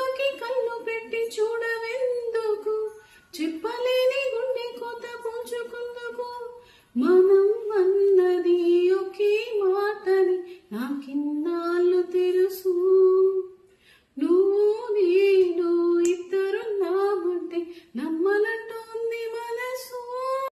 కళ్ళలోకి కళ్ళు పెట్టి చూడవెందుకు, చెప్పలేని గుండె కోత పూచుకుందుకు. మనం అన్నది ఒకే మాటని నాకిన్నాళ్ళు తెలుసు, నువ్వు